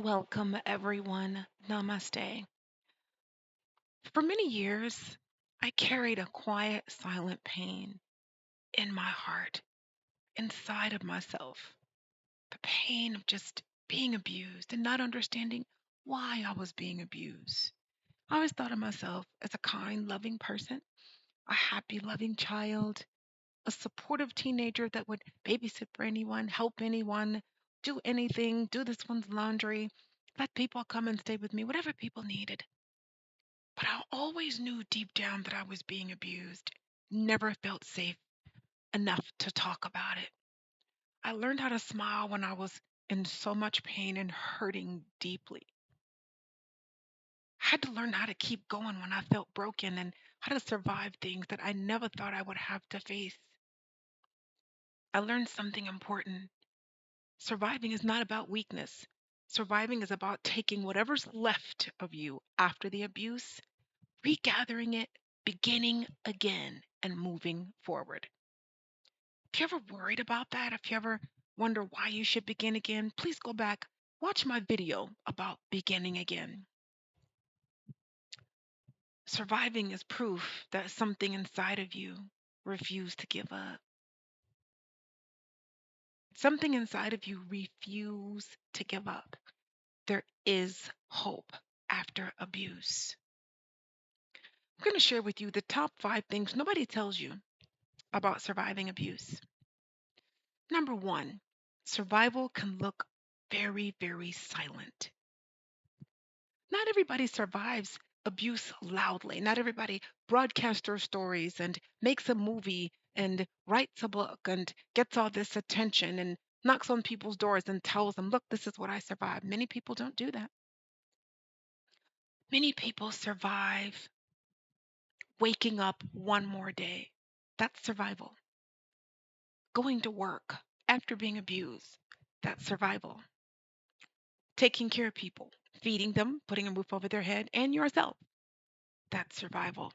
Welcome, everyone. Namaste. For many years, I carried a quiet, silent pain in my heart, inside of myself. The pain of just being abused and not understanding why I was being abused. I always thought of myself as a kind, loving person, a happy, loving child, a supportive teenager that would babysit for anyone, help anyone, do anything, do this one's laundry, let people come and stay with me, whatever people needed. But I always knew deep down that I was being abused. Never felt safe enough to talk about it. I learned how to smile when I was in so much pain and hurting deeply. I had to learn how to keep going when I felt broken and how to survive things that I never thought I would have to face. I learned something important. Surviving is not about weakness. Surviving is about taking whatever's left of you after the abuse, regathering it, beginning again, and moving forward. If you ever worried about that, if you ever wonder why you should begin again, please go back, watch my video about beginning again. Surviving is proof that something inside of you refused to give up. Something inside of you refused to give up. There is hope after abuse. I'm going to share with you the top 5 things nobody tells you about surviving abuse. Number one, survival can look very, very silent. Not everybody survives abuse loudly. Not everybody broadcasts their stories and makes a movie and writes a book and gets all this attention and knocks on people's doors and tells them, look, this is what I survived. Many people don't do that. Many people survive waking up one more day. That's survival. Going to work after being abused. That's survival. Taking care of people, feeding them, putting a roof over their head, and yourself. That's survival.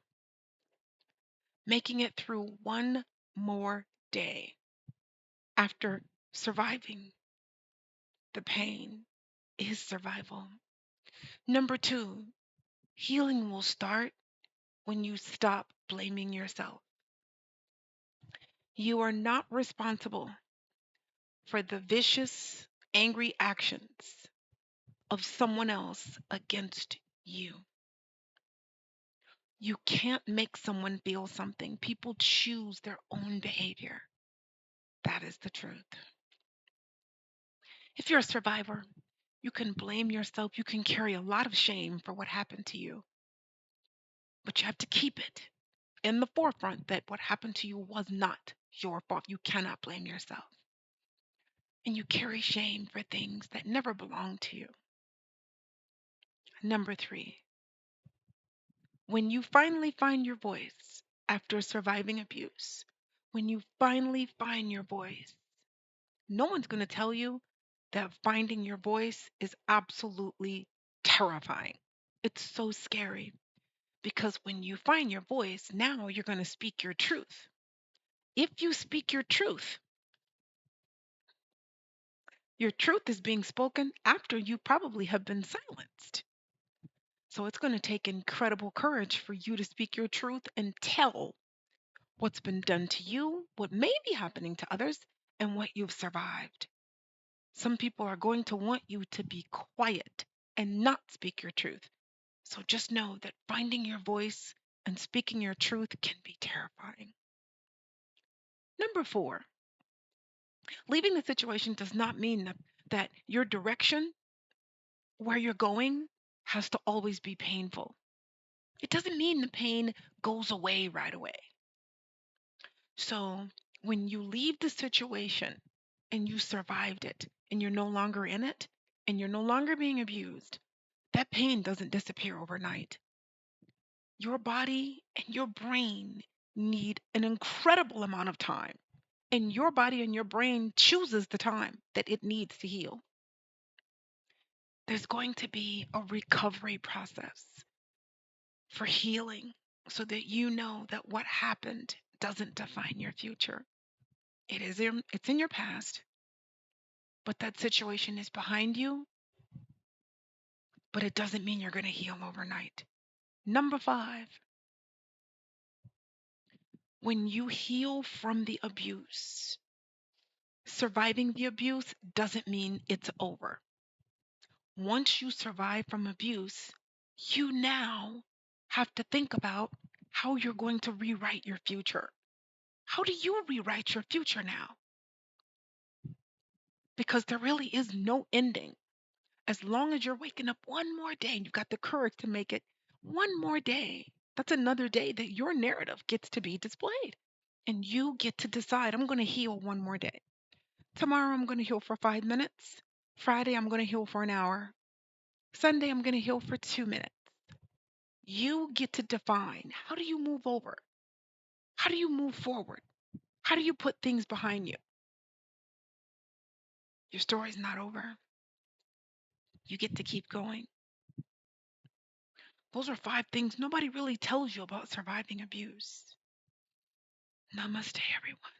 Making it through one more day after surviving the pain is survival. Number two, healing will start when you stop blaming yourself. You are not responsible for the vicious, angry actions of someone else against you. You can't make someone feel something. People choose their own behavior. That is the truth. If you're a survivor, you can blame yourself. You can carry a lot of shame for what happened to you, but you have to keep it in the forefront that what happened to you was not your fault. You cannot blame yourself. And you carry shame for things that never belonged to you. Number three, when you finally find your voice after surviving abuse, when you finally find your voice, no one's going to tell you that finding your voice is absolutely terrifying. It's so scary. Because when you find your voice, now you're going to speak your truth. If you speak your truth is being spoken after you probably have been silenced. So it's going to take incredible courage for you to speak your truth and tell what's been done to you, what may be happening to others, and what you've survived. Some people are going to want you to be quiet and not speak your truth. So just know that finding your voice and speaking your truth can be terrifying. Number four, leaving the situation does not mean that your direction, where you're going, has to always be painful. It doesn't mean the pain goes away right away. So when you leave the situation and you survived it and you're no longer in it and you're no longer being abused, that pain doesn't disappear overnight. Your body and your brain need an incredible amount of time, and your body and your brain chooses the time that it needs to heal. There's going to be a recovery process for healing so that you know that what happened doesn't define your future. It's in your past, but that situation is behind you but it doesn't mean you're going to heal overnight. Number five, when you heal from the abuse, surviving the abuse doesn't mean it's over. Once you survive from abuse, you now have to think about how you're going to rewrite your future. How do you rewrite your future now? Because there really is no ending. As long as you're waking up one more day and you've got the courage to make it one more day, that's another day that your narrative gets to be displayed. And you get to decide, I'm going to heal one more day. Tomorrow, I'm going to heal for 5 minutes. Friday, I'm going to heal for an hour. Sunday, I'm going to heal for 2 minutes. You get to define, how do you move over? How do you move forward? How do you put things behind you? Your story's not over. You get to keep going. Those are 5 things nobody really tells you about surviving abuse. Namaste, everyone.